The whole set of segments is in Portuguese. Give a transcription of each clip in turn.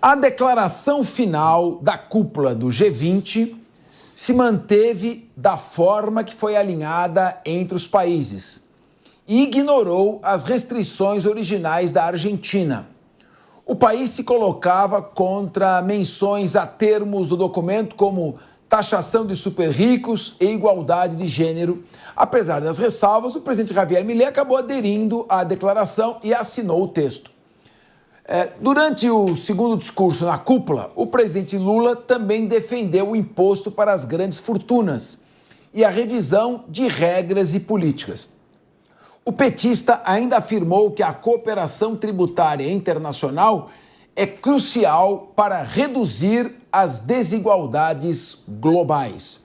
A declaração final da cúpula do G20 se manteve da forma que foi alinhada entre os países e ignorou as restrições originais da Argentina. O país se colocava contra menções a termos do documento como taxação de super ricos e igualdade de gênero. Apesar das ressalvas, o presidente Javier Milei acabou aderindo à declaração e assinou o texto. Durante o segundo discurso na cúpula, o presidente Lula também defendeu o imposto para as grandes fortunas e a revisão de regras e políticas. O petista ainda afirmou que a cooperação tributária internacional é crucial para reduzir as desigualdades globais.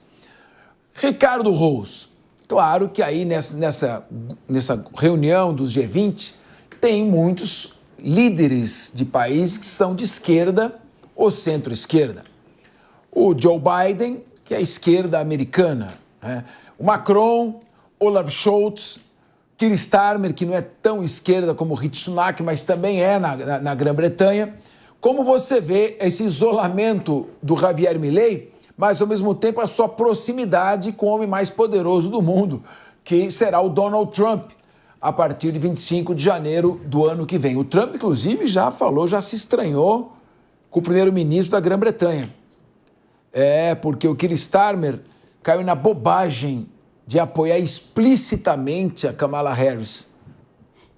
Ricardo Rous, claro que aí nessa reunião dos G20 tem muitos líderes de países que são de esquerda ou centro-esquerda. O Joe Biden, que é a esquerda americana, né? O Macron, Olaf Scholz, Keir Starmer, que não é tão esquerda como o Rishi Sunak, mas também é na Grã-Bretanha. Como você vê esse isolamento do Javier Milei, mas ao mesmo tempo a sua proximidade com o homem mais poderoso do mundo, que será o Donald Trump, a partir de 25 de janeiro do ano que vem. O Trump, inclusive, já se estranhou com o primeiro-ministro da Grã-Bretanha. Porque o Keir Starmer caiu na bobagem de apoiar explicitamente a Kamala Harris.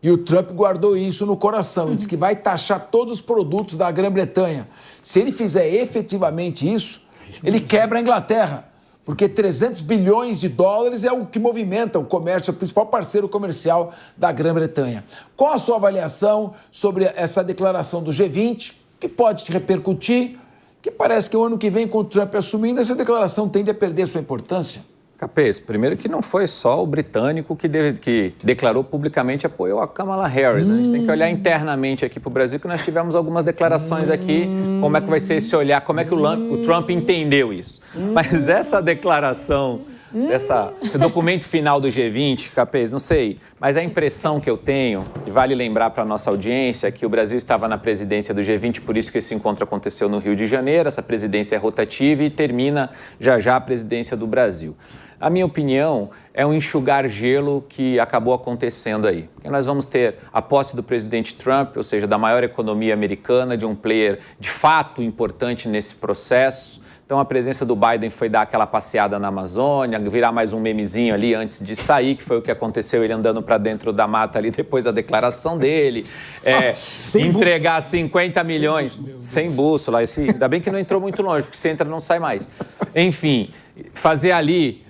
E o Trump guardou isso no coração e disse que vai taxar todos os produtos da Grã-Bretanha. Se ele fizer efetivamente isso, ele quebra a Inglaterra, porque 300 bilhões de dólares é o que movimenta o comércio, é o principal parceiro comercial da Grã-Bretanha. Qual a sua avaliação sobre essa declaração do G20, que pode te repercutir, que parece que o ano que vem, com o Trump assumindo, essa declaração tende a perder sua importância? Capês, primeiro que não foi só o britânico que declarou publicamente apoio a Kamala Harris. Né? A gente tem que olhar internamente aqui para o Brasil, que nós tivemos algumas declarações aqui, como é que vai ser esse olhar, como é que o Trump entendeu isso. Mas essa declaração, esse documento final do G20, Capês, não sei, mas a impressão que eu tenho, e vale lembrar para a nossa audiência, que o Brasil estava na presidência do G20, por isso que esse encontro aconteceu no Rio de Janeiro, essa presidência é rotativa e termina já a presidência do Brasil. A minha opinião é um enxugar gelo que acabou acontecendo aí. Porque nós vamos ter a posse do presidente Trump, ou seja, da maior economia americana, de um player de fato importante nesse processo. Então a presença do Biden foi dar aquela passeada na Amazônia, virar mais um memezinho ali antes de sair, que foi o que aconteceu, ele andando para dentro da mata ali depois da declaração dele. Entregar 50 milhões, sem bússola. Ainda bem que não entrou muito longe, porque se entra não sai mais. Enfim, fazer ali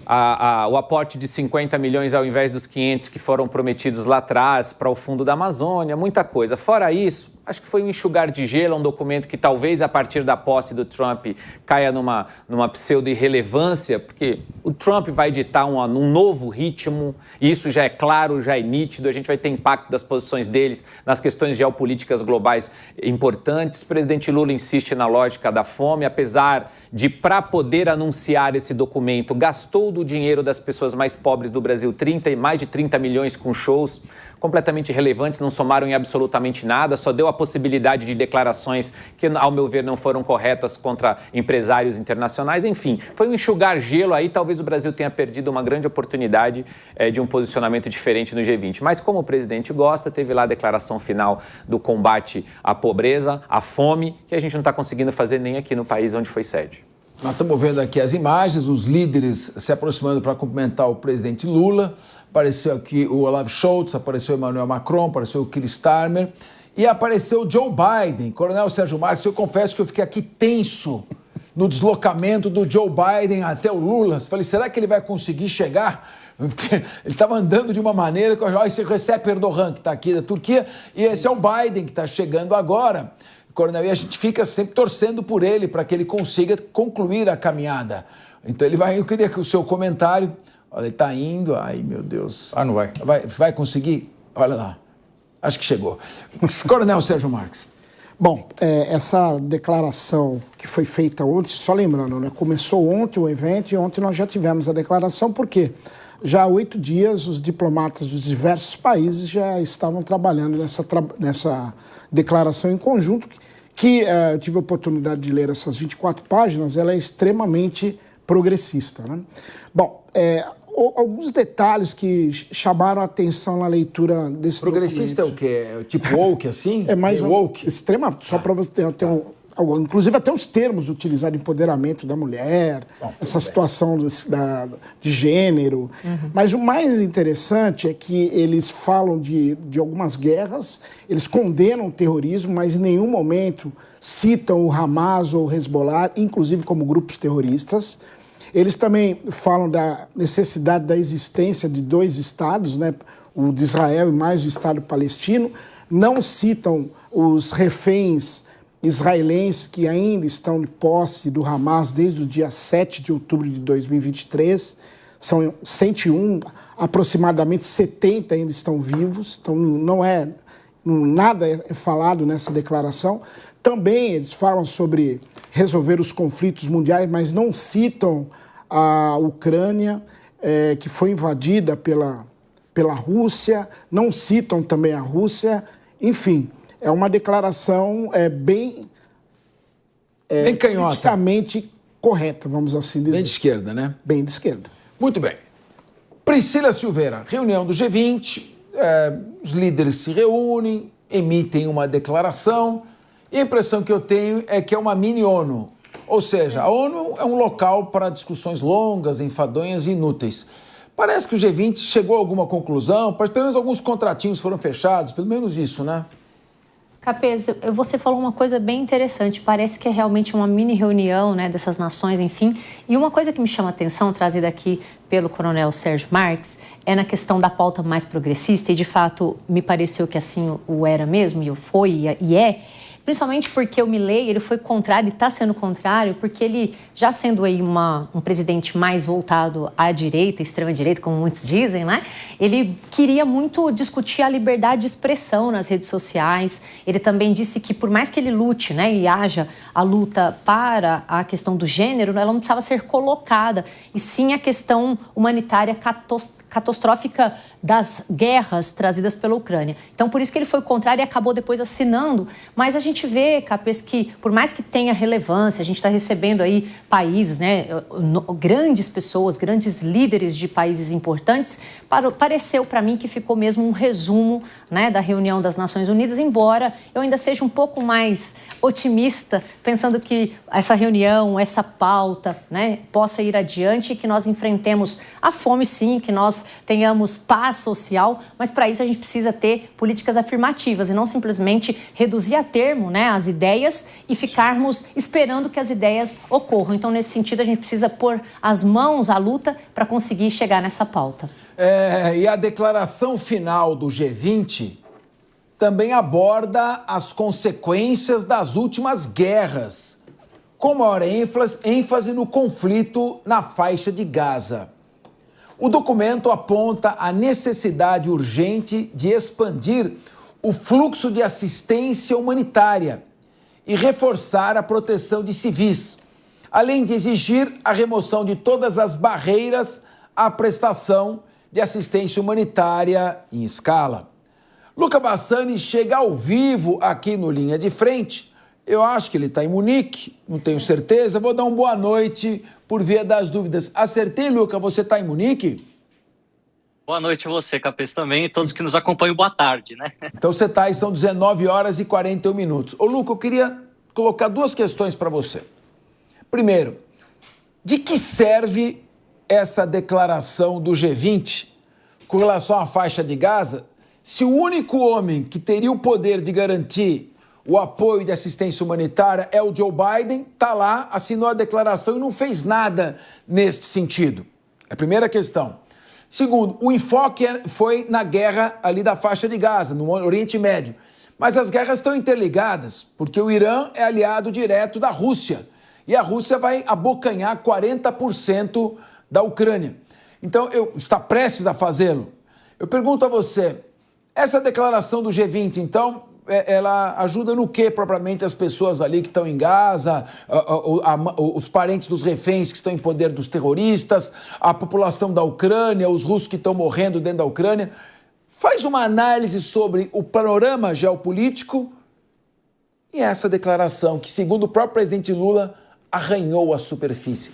o aporte de 50 milhões ao invés dos 500 que foram prometidos lá atrás para o fundo da Amazônia, muita coisa. Fora isso, acho que foi um enxugar de gelo, um documento que talvez a partir da posse do Trump caia numa pseudo-irrelevância, porque o Trump vai ditar um novo ritmo, e isso já é claro, já é nítido, a gente vai ter impacto das posições deles nas questões geopolíticas globais importantes. O presidente Lula insiste na lógica da fome, apesar de, para poder anunciar esse documento, gastou do dinheiro das pessoas mais pobres do Brasil mais de 30 milhões com shows completamente irrelevantes, não somaram em absolutamente nada, só deu a possibilidade de declarações que, ao meu ver, não foram corretas contra empresários internacionais. Enfim, foi um enxugar gelo aí, talvez o Brasil tenha perdido uma grande oportunidade de um posicionamento diferente no G20. Mas como o presidente gosta, teve lá a declaração final do combate à pobreza, à fome, que a gente não está conseguindo fazer nem aqui no país onde foi sede. Nós estamos vendo aqui as imagens, os líderes se aproximando para cumprimentar o presidente Lula. Apareceu aqui o Olaf Scholz, apareceu o Emmanuel Macron, apareceu o Keir Starmer e apareceu o Joe Biden. Coronel Sérgio Marques, eu confesso que eu fiquei aqui tenso no deslocamento do Joe Biden até o Lula. Falei, será que ele vai conseguir chegar? Porque ele estava andando de uma maneira que esse Recep Erdogan, que está aqui da Turquia, e esse é o Biden que está chegando agora. Coronel, e a gente fica sempre torcendo por ele para que ele consiga concluir a caminhada. Então ele vai, eu queria que o seu comentário, olha, ele está indo, ai meu Deus. Não vai. Vai conseguir? Olha lá, acho que chegou. Coronel Sérgio Marques. Bom, essa declaração que foi feita ontem, só lembrando, né, começou ontem o evento e ontem nós já tivemos a declaração, porque já há 8 dias os diplomatas dos diversos países já estavam trabalhando nessa declaração em conjunto, que eu tive a oportunidade de ler essas 24 páginas, ela é extremamente progressista, né? Bom, alguns detalhes que chamaram a atenção na leitura desse progressista documento. é o quê? Tipo woke, assim? É mais woke? Extrema, só para você ter inclusive até os termos utilizados, empoderamento da mulher, essa situação de gênero. Mas o mais interessante é que eles falam de algumas guerras, eles condenam o terrorismo, mas em nenhum momento citam o Hamas ou o Hezbollah, inclusive como grupos terroristas. Eles também falam da necessidade da existência de 2 estados, né? O de Israel e mais o Estado palestino. Não citam os reféns israelenses que ainda estão de posse do Hamas desde o dia 7 de outubro de 2023. São 101, aproximadamente 70 ainda estão vivos. Então, nada é falado nessa declaração. Também eles falam sobre resolver os conflitos mundiais, mas não citam a Ucrânia, que foi invadida pela Rússia, não citam também a Rússia. Enfim, é uma declaração bem canhota, politicamente correta, vamos assim dizer. Bem de esquerda, né? Bem de esquerda. Muito bem. Priscila Silveira, reunião do G20, os líderes se reúnem, emitem uma declaração, e a impressão que eu tenho é que é uma mini-ONU. Ou seja, a ONU é um local para discussões longas, enfadonhas e inúteis. Parece que o G20 chegou a alguma conclusão, pelo menos alguns contratinhos foram fechados, pelo menos isso, né? Capês, você falou uma coisa bem interessante, parece que é realmente uma mini reunião, né, dessas nações, enfim. E uma coisa que me chama a atenção, trazida aqui pelo coronel Sérgio Marques, é na questão da pauta mais progressista, e de fato me pareceu que assim o era mesmo, e foi e é, principalmente porque o Milei, ele foi contrário, ele está sendo contrário, porque ele, já sendo aí um presidente mais voltado à direita, extrema-direita, como muitos dizem, né? Ele queria muito discutir a liberdade de expressão nas redes sociais. Ele também disse que, por mais que ele lute, né, e haja a luta para a questão do gênero, ela não precisava ser colocada, e sim a questão humanitária catastrófica das guerras trazidas pela Ucrânia. Então, por isso que ele foi contrário e acabou depois assinando. Mas a gente vê, Capês, que por mais que tenha relevância, a gente está recebendo aí países, né, grandes pessoas, grandes líderes de países importantes, pareceu para mim que ficou mesmo um resumo, né, da reunião das Nações Unidas, embora eu ainda seja um pouco mais otimista, pensando que essa reunião, essa pauta, né, possa ir adiante e que nós enfrentemos a fome, sim, que nós tenhamos paz social, mas para isso a gente precisa ter políticas afirmativas e não simplesmente reduzir a termo, né, as ideias e ficarmos esperando que as ideias ocorram. Então, nesse sentido, a gente precisa pôr as mãos à luta para conseguir chegar nessa pauta. E a declaração final do G20 também aborda as consequências das últimas guerras, com maior ênfase no conflito na faixa de Gaza. O documento aponta a necessidade urgente de expandir o fluxo de assistência humanitária e reforçar a proteção de civis, além de exigir a remoção de todas as barreiras à prestação de assistência humanitária em escala. Luca Bassani chega ao vivo aqui no Linha de Frente. Eu acho que ele está em Munique, não tenho certeza. Vou dar uma boa noite por via das dúvidas. Acertei, Luca? Você está em Munique? Boa noite a você, Capês, também, e todos que nos acompanham, boa tarde, né? Então você está aí, são 19 horas e 41 minutos. Ô, Luca, eu queria colocar 2 questões para você. Primeiro, de que serve essa declaração do G20 com relação à faixa de Gaza, se o único homem que teria o poder de garantir o apoio de assistência humanitária é o Joe Biden, está lá, assinou a declaração e não fez nada neste sentido? É a primeira questão. Segundo, o enfoque foi na guerra ali da faixa de Gaza, no Oriente Médio. Mas as guerras estão interligadas, porque o Irã é aliado direto da Rússia. E a Rússia vai abocanhar 40% da Ucrânia. Então, está prestes a fazê-lo. Eu pergunto a você, essa declaração do G20, então, ela ajuda no quê, propriamente, as pessoas ali que estão em Gaza, os parentes dos reféns que estão em poder dos terroristas, a população da Ucrânia, os russos que estão morrendo dentro da Ucrânia? Faz uma análise sobre o panorama geopolítico E essa declaração que, segundo o próprio presidente Lula, arranhou a superfície.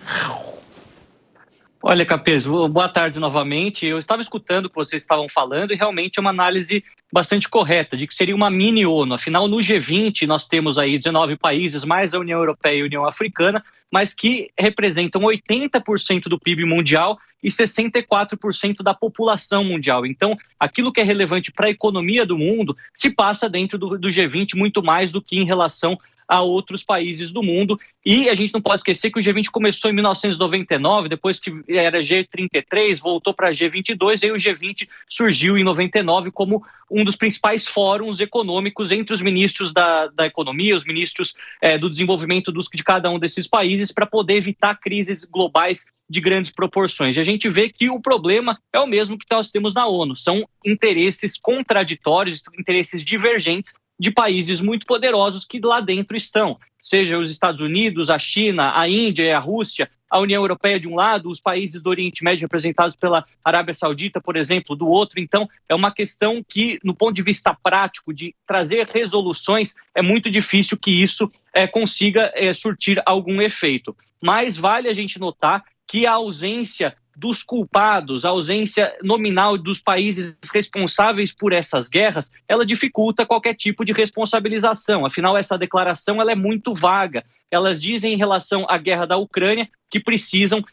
Olha, Capês, boa tarde novamente. Eu estava escutando o que vocês estavam falando e realmente é uma análise bastante correta de que seria uma mini ONU. Afinal, no G20 nós temos aí 19 países, mais a União Europeia e a União Africana, mas que representam 80% do PIB mundial e 64% da população mundial. Então, aquilo que é relevante para a economia do mundo se passa dentro do G20 muito mais do que em relação a outros países do mundo. E a gente não pode esquecer que o G20 começou em 1999, depois que era G33, voltou para G22, e aí o G20 surgiu em 99 como um dos principais fóruns econômicos entre os ministros da economia, os ministros do desenvolvimento de cada um desses países, para poder evitar crises globais de grandes proporções. E a gente vê que o problema é o mesmo que nós temos na ONU, são interesses contraditórios, interesses divergentes de países muito poderosos que lá dentro estão, seja os Estados Unidos, a China, a Índia e a Rússia, a União Europeia de um lado, os países do Oriente Médio representados pela Arábia Saudita, por exemplo, do outro. Então, é uma questão que, no ponto de vista prático, de trazer resoluções, é muito difícil que isso consiga surtir algum efeito. Mas vale a gente notar que a ausência dos culpados, a ausência nominal dos países responsáveis por essas guerras, ela dificulta qualquer tipo de responsabilização. Afinal, essa declaração ela é muito vaga. Elas dizem em relação à guerra da Ucrânia que precisam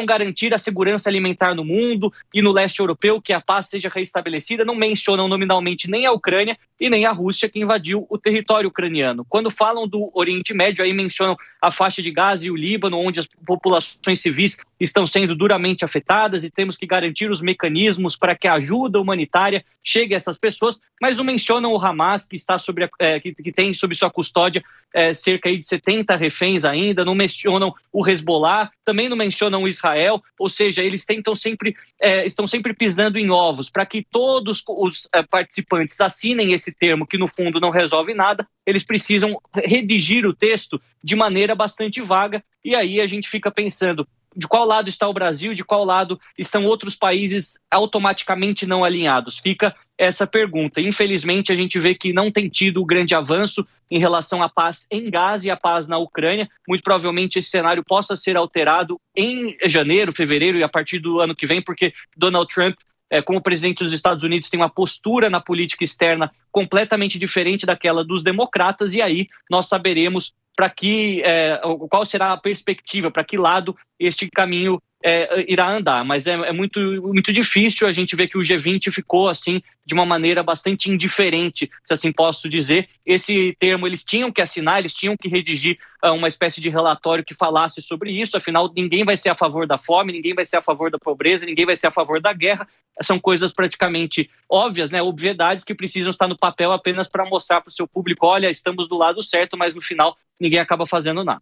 garantir a segurança alimentar no mundo e no leste europeu, que a paz seja reestabelecida. Não mencionam nominalmente nem a Ucrânia e nem a Rússia, que invadiu o território ucraniano. Quando falam do Oriente Médio, aí mencionam a faixa de Gaza e o Líbano, onde as populações civis estão sendo duramente afetadas e temos que garantir os mecanismos para que a ajuda humanitária chegue a essas pessoas, mas não mencionam o Hamas, que que tem sob sua custódia cerca aí de 70 reféns ainda, não mencionam o Hezbollah, também não mencionam o Israel, ou seja, eles estão sempre pisando em ovos para que todos os participantes assinem esse termo, que no fundo não resolve nada. Eles precisam redigir o texto de maneira bastante vaga, e aí a gente fica pensando de qual lado está o Brasil, de qual lado estão outros países automaticamente não alinhados. Fica essa pergunta. Infelizmente, a gente vê que não tem tido grande avanço em relação à paz em Gaza e à paz na Ucrânia. Muito provavelmente esse cenário possa ser alterado em janeiro, fevereiro e a partir do ano que vem, porque Donald Trump, como presidente dos Estados Unidos, tem uma postura na política externa completamente diferente daquela dos democratas, e aí nós saberemos qual será a perspectiva, para que lado este caminho irá andar. Mas é muito, muito difícil. A gente vê que o G20 ficou assim de uma maneira bastante indiferente, se assim posso dizer. Esse termo eles tinham que assinar, eles tinham que redigir uma espécie de relatório que falasse sobre isso. Afinal, ninguém vai ser a favor da fome, ninguém vai ser a favor da pobreza, ninguém vai ser a favor da guerra. São coisas praticamente óbvias, né? Obviedades que precisam estar no papel apenas para mostrar para o seu público: olha, estamos do lado certo, mas no final ninguém acaba fazendo nada.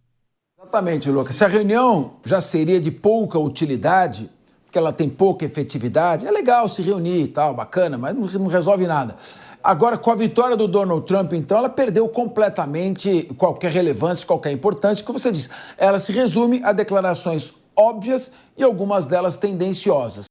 Exatamente, Lucas. Se a reunião já seria de pouca utilidade, porque ela tem pouca efetividade, é legal se reunir e tal, bacana, mas não resolve nada. Agora, com a vitória do Donald Trump, então, ela perdeu completamente qualquer relevância, qualquer importância. Como você disse, ela se resume a declarações óbvias e algumas delas tendenciosas.